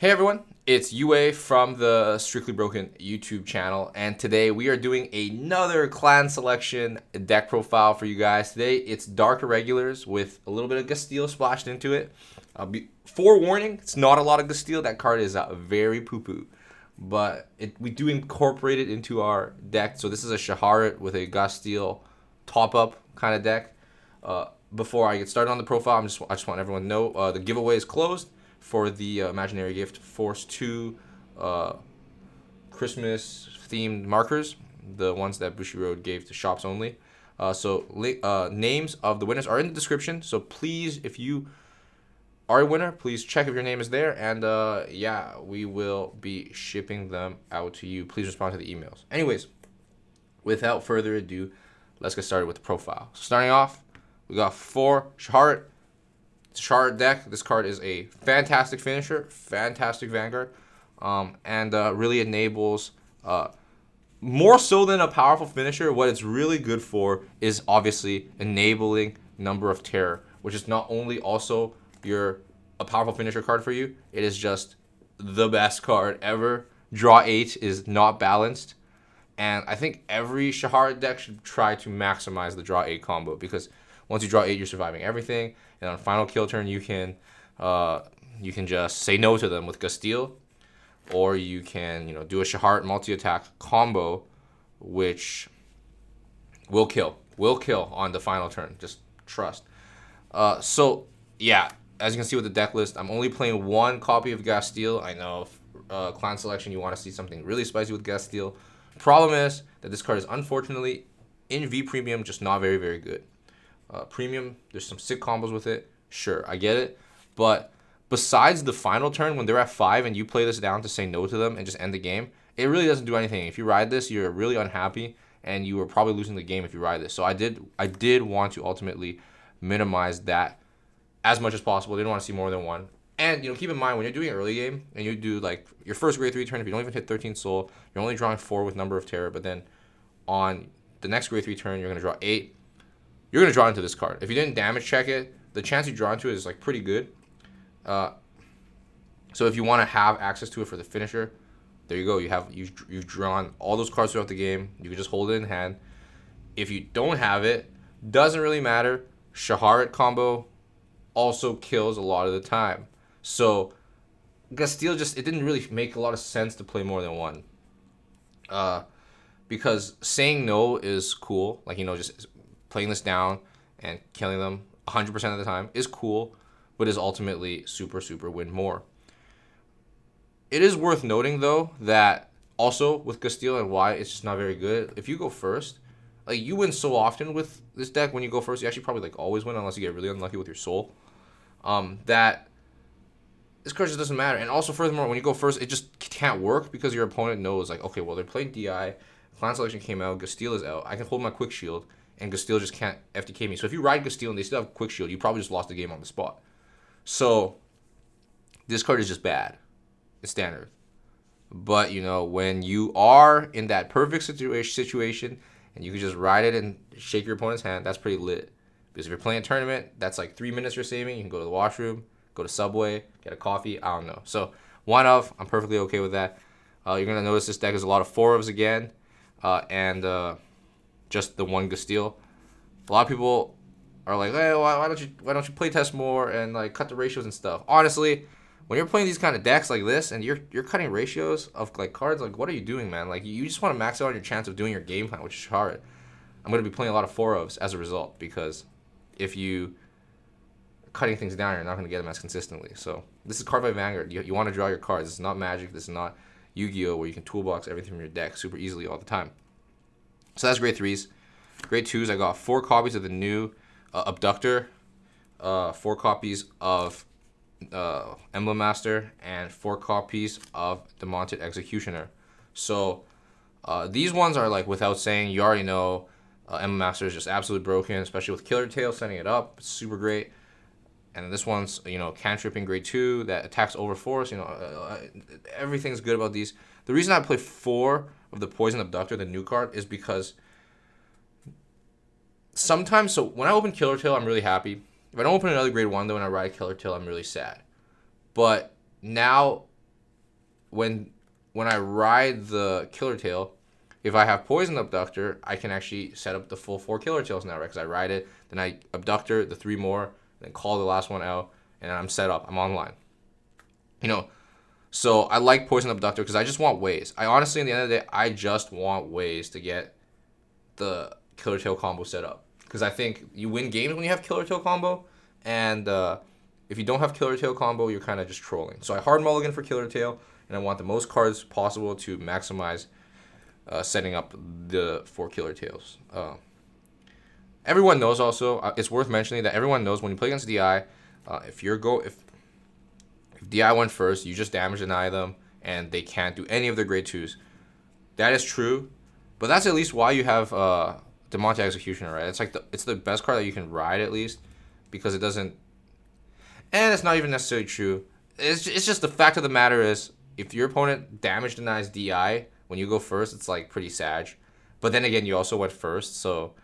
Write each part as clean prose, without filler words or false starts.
Hey everyone, it's Yue from the Strictly Broken YouTube channel, and today we are doing another clan selection deck profile for you guys. Today it's Dark Irregulars with a little bit of Gastille splashed into it. Forewarning, it's not a lot of Gastille. That card is very poo-poo, but we do incorporate it into our deck. So this is a Scharhrot with a Gastille top-up kind of deck. Before I get started on the profile, I just want everyone to know the giveaway is closed for the Imaginary Gift Force 2 Christmas themed markers, the ones that Bushiroad gave to shops only. Names of the winners are in the description, so please, if you are a winner, please check if your name is there, and yeah, we will be shipping them out to you. Please respond to the emails. Anyways, without further ado, let's get started with the profile. So starting off, we got 4 Scharhrot. Scharhrot deck. This card is a fantastic finisher, fantastic Vanguard, and really enables, more so than a powerful finisher, what it's really good for is obviously enabling Number of Terror, which is not only also a powerful finisher card for you, it is just the best card ever. Draw 8 is not balanced, and I think every Scharhrot deck should try to maximize the draw 8 combo, because once you draw 8, you're surviving everything, and on final kill turn, you can just say no to them with Gastille, or you can do a Scharhrot multi-attack combo, which will kill on the final turn. Just trust. So yeah, as you can see with the deck list, I'm only playing 1 copy of Gastille. I know clan selection, you want to see something really spicy with Gastille. Problem is that this card is unfortunately in V Premium just not very, very good. Premium, there's some sick combos with it. Sure, I get it. But besides the final turn, when they're at 5 and you play this down to say no to them and just end the game, it really doesn't do anything. If you ride this, you're really unhappy, and you are probably losing the game if you ride this. So I did want to ultimately minimize that as much as possible. I didn't want to see more than 1. And keep in mind, when you're doing early game and you do like your first grade 3 turn, if you don't even hit 13 soul, you're only drawing 4 with Number of Terror. But then on the next grade 3 turn, you're going to draw 8. You're going to draw into this card. If you didn't damage check it, the chance you draw into it is like pretty good. So if you want to have access to it for the finisher, there you go. You've drawn all those cards throughout the game. You can just hold it in hand. If you don't have it, doesn't really matter. Scharhrot combo also kills a lot of the time. So Gastille it didn't really make a lot of sense to play more than 1. Because saying no is cool. Like, just playing this down and killing them 100% of the time is cool, but is ultimately super, super win more. It is worth noting, though, that also with Gastille and why it's just not very good, if you go first, like, you win so often with this deck. When you go first, you actually probably like always win, unless you get really unlucky with your soul. That this card just doesn't matter. And also, furthermore, when you go first, it just can't work because your opponent knows, like, okay, well, they're playing DI, clan selection came out, Gastille is out, I can hold my quick shield, and Gastille just can't FTK me. So if you ride Gastille and they still have quick shield, you probably just lost the game on the spot. So this card is just bad. It's standard. But when you are in that perfect situation and you can just ride it and shake your opponent's hand, that's pretty lit. Because if you're playing a tournament, that's like 3 minutes you're saving. You can go to the washroom, go to Subway, get a coffee. I don't know. So I'm perfectly okay with that. You're gonna notice this deck is a lot of 4-ofs again, and just the 1 Gastille. A lot of people are like, hey, why don't you play test more and like cut the ratios and stuff? Honestly, when you're playing these kind of decks like this and you're cutting ratios of like cards, like, what are you doing, man? Like, you just want to max out on your chance of doing your game plan, which is hard. I'm gonna be playing a lot of 4-ofs as a result, because if you cutting things down, you're not gonna get them as consistently. So this is Cardfight Vanguard. You want to draw your cards. This is not Magic. This is not Yu-Gi-Oh, where you can toolbox everything from your deck super easily all the time. So that's grade 3s. Grade 2s, I got 4 copies of the new Abductor, 4 copies of Emblem Master, and 4 copies of Demonted Executioner. So these ones are like, without saying, you already know Emblem Master is just absolutely broken, especially with Killer Tail setting it up. It's super great. And this one's, cantripping grade 2 that attacks over force. Everything's good about these. The reason I play 4 of the Poison Abductor, the new card, is because sometimes, so when I open Killer Tail, I'm really happy. If I don't open another grade 1, though, and I ride Killer Tail, I'm really sad. But now when I ride the Killer Tail, if I have Poison Abductor, I can actually set up the full 4 Killer Tails now, right? Because I ride it, then I Abductor the 3 more, then call the last one out, and I'm set up. I'm online. You know, so I like Poison Abductor because I just want ways. I honestly, in the end of the day, I just want ways to get the Killer Tail combo set up. Because I think you win games when you have Killer Tail combo, and if you don't have Killer Tail combo, you're kind of just trolling. So I hard mulligan for Killer Tail, and I want the most cards possible to maximize setting up the 4 Killer Tails. Everyone knows also, it's worth mentioning that everyone knows when you play against DI, if DI went first, you just damage deny them, and they can't do any of their grade 2s. That is true, but that's at least why you have DeMonte Executioner, right? It's like it's the best card that you can ride at least, because it doesn't. And it's not even necessarily true. It's just the fact of the matter is, if your opponent damage denies DI when you go first, it's like pretty sad. But then again, you also went first, so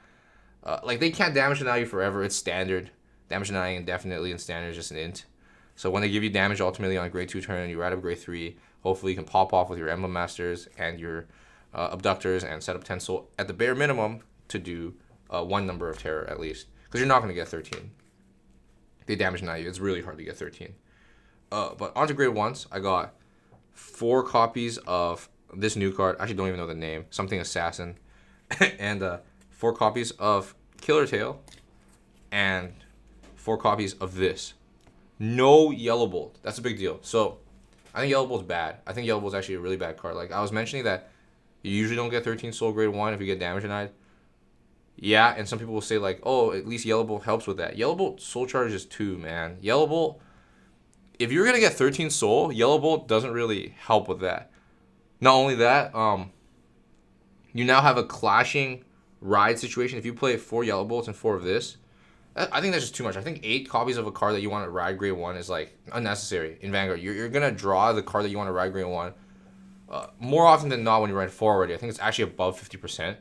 like they can't damage deny you forever. It's standard. Damage denying indefinitely in standard is just an int. So when they give you damage ultimately on a grade 2 turn and you ride up grade 3, hopefully you can pop off with your Emblem Masters and your Abductors and set up 10 soul at the bare minimum to do 1 number of terror at least. Because you're not going to get 13. They damage deny you. It's really hard to get 13. But onto grade 1s, I got 4 copies of this new card. I actually don't even know the name. Something Assassin. And 4 copies of Killer Tail. And 4 copies of this. No Yellow Bolt. That's a big deal. So, I think Yellow Bolt's bad. I think Yellow Bolt's actually a really bad card. Like, I was mentioning that you usually don't get 13 soul grade 1 if you get damage denied. Yeah, and some people will say, like, oh, at least Yellow Bolt helps with that. Yellow Bolt soul charge is 2, man. Yellow Bolt, if you're going to get 13 soul, Yellow Bolt doesn't really help with that. Not only that, you now have a clashing ride situation. If you play 4 Yellow Bolts and 4 of this, I think that's just too much. I think 8 copies of a card that you want to ride grade 1 is like unnecessary in Vanguard. You're going to draw the card that you want to ride grade 1 more often than not when you ride 4 already. I think it's actually above 50%.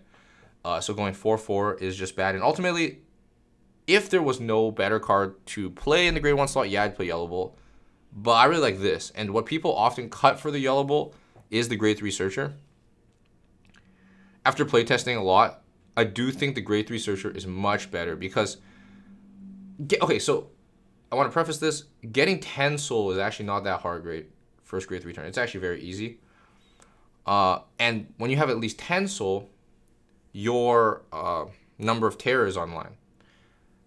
So going 4-4 is just bad. And ultimately, if there was no better card to play in the grade 1 slot, yeah, I'd play Yellow Bolt. But I really like this. And what people often cut for the Yellow Bolt is the grade 3 Searcher. After playtesting a lot, I do think the grade 3 Searcher is much better because... Okay, so I want to preface this. Getting 10 soul is actually not that hard first grade 3 turn. It's actually very easy. And when you have at least 10 soul, your number of terrors online.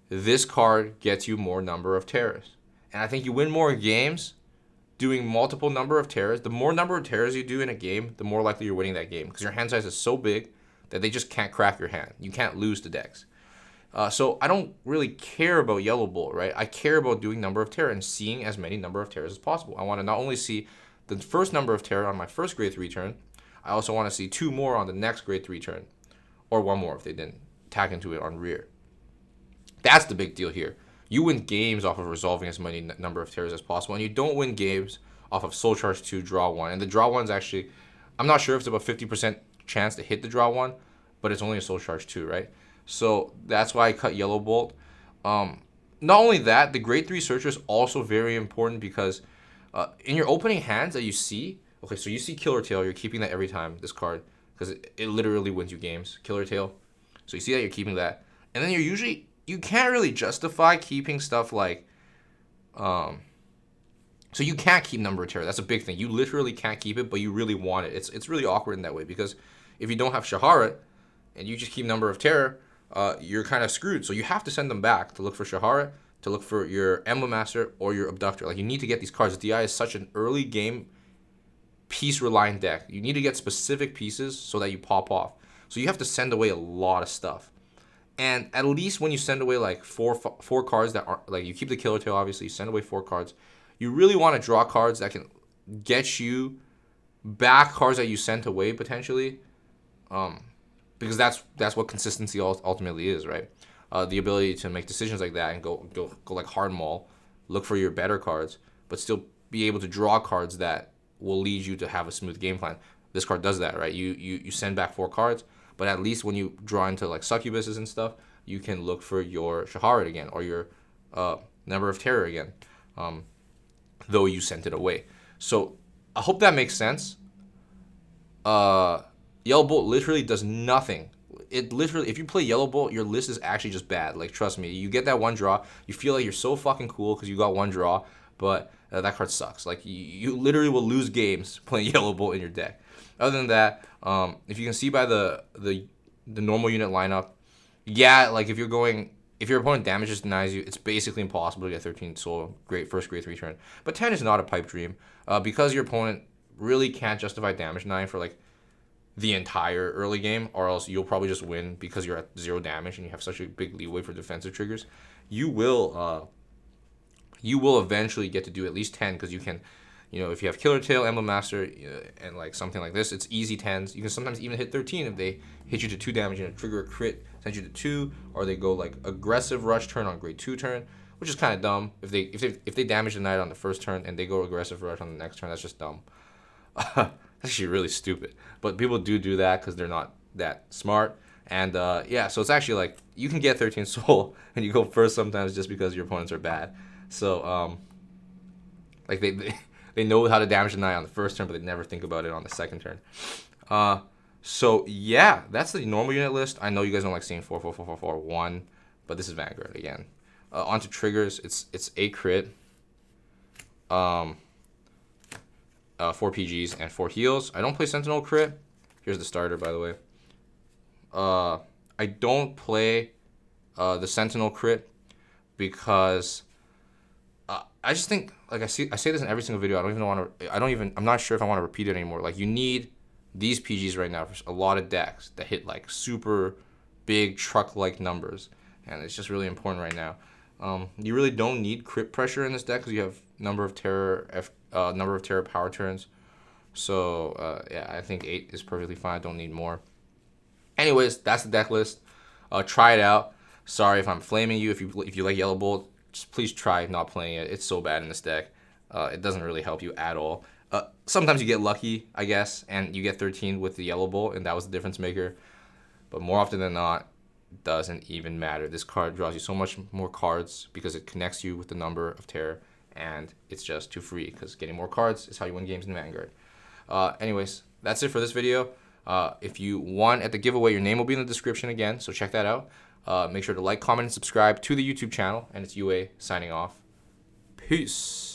This card gets you more number of terrors. And I think you win more games doing multiple number of terrors. The more number of terrors you do in a game, the more likely you're winning that game. Because your hand size is so big that they just can't crack your hand. You can't lose to decks. So I don't really care about Yellow Bolt, right? I care about doing number of terror and seeing as many number of terrors as possible. I want to not only see the first number of terror on my first grade 3 turn, I also want to see 2 more on the next grade 3 turn. Or 1 more if they didn't tack into it on rear. That's the big deal here. You win games off of resolving as many number of terrors as possible, and you don't win games off of Soul Charge 2, Draw 1. And the Draw 1's actually, I'm not sure if it's about 50% chance to hit the Draw 1, but it's only a Soul Charge 2, right? So that's why I cut Yellow Bolt. Not only that, the grade 3 Searcher is also very important because in your opening hands that you see, okay, so you see Killer Tail, you're keeping that every time, this card, because it literally wins you games, Killer Tail. So you see that you're keeping that. And then you can't really justify keeping stuff like, so you can't keep number of terror. That's a big thing. You literally can't keep it, but you really want it. It's really awkward in that way because if you don't have Scharhrot and you just keep number of terror, you're kind of screwed. So you have to send them back to look for Scharhrot, to look for your Emblem Master or your Abductor. Like you need to get these cards. DI is such an early game piece-reliant deck. You need to get specific pieces so that you pop off. So you have to send away a lot of stuff. And at least when you send away like four cards that are like you keep the Killer Tail, obviously you send away 4 cards. You really want to draw cards that can get you back cards that you sent away potentially, because that's what consistency ultimately is, right? The ability to make decisions like that and go like hard maul, look for your better cards, but still be able to draw cards that will lead you to have a smooth game plan. This card does that, right? You send back 4 cards, but at least when you draw into like succubuses and stuff, you can look for your Scharhrot again or your number of terror again, though you sent it away. So I hope that makes sense. Yellow Bolt literally does nothing. It literally, if you play Yellow Bolt, your list is actually just bad. Like, trust me, you get that one draw, you feel like you're so fucking cool because you got one draw, but that card sucks. Like, you literally will lose games playing Yellow Bolt in your deck. Other than that, if you can see by the normal unit lineup, yeah, like if your opponent damages denies you, it's basically impossible to get 13 soul first grade 3 turn. But 10 is not a pipe dream because your opponent really can't justify damage denying for like the entire early game, or else you'll probably just win because you're at 0 damage and you have such a big leeway for defensive triggers. You will eventually get to do at least 10 because you can, if you have Killer Tail, Emblem Master, and like something like this, it's easy 10s. You can sometimes even hit 13 if they hit you to 2 damage and trigger a crit, send you to 2, or they go like aggressive rush turn on grade 2 turn, which is kind of dumb. If they damage the knight on the first turn and they go aggressive rush on the next turn, that's just dumb. That's actually really stupid. But people do that because they're not that smart. And yeah, so it's actually like you can get 13 soul and you go first sometimes just because your opponents are bad. So like they know how to damage the knight on the first turn, but they never think about it on the second turn. So yeah, that's the normal unit list. I know you guys don't like seeing 4, 4, 4, 4, 4, 1, but this is Vanguard again. Onto triggers, it's a crit, 4 PGs and 4 heals. I don't play Sentinel crit. Here's the starter, by the way. I don't play the Sentinel crit because I just think, like I say this in every single video. I'm not sure if I want to repeat it anymore. Like, you need these PGs right now for a lot of decks that hit like super big truck-like numbers, and it's just really important right now. You really don't need crit pressure in this deck because you have number of terror power turns. So yeah, I think 8 is perfectly fine. I don't need more. Anyways, that's the deck list. Try it out. Sorry if I'm flaming you. If you like Yellow Bolt, just please try not playing it. It's so bad in this deck. It doesn't really help you at all. Sometimes you get lucky, I guess, and you get 13 with the Yellow Bolt, and that was the difference maker. But more often than not, it doesn't even matter. This card draws you so much more cards because it connects you with the number of terror, and it's just too free because getting more cards is how you win games in Vanguard. Anyways, that's it for this video. If you won at the giveaway, your name will be in the description again, so check that out. Make sure to like, comment, and subscribe to the YouTube channel, and it's UA signing off. Peace.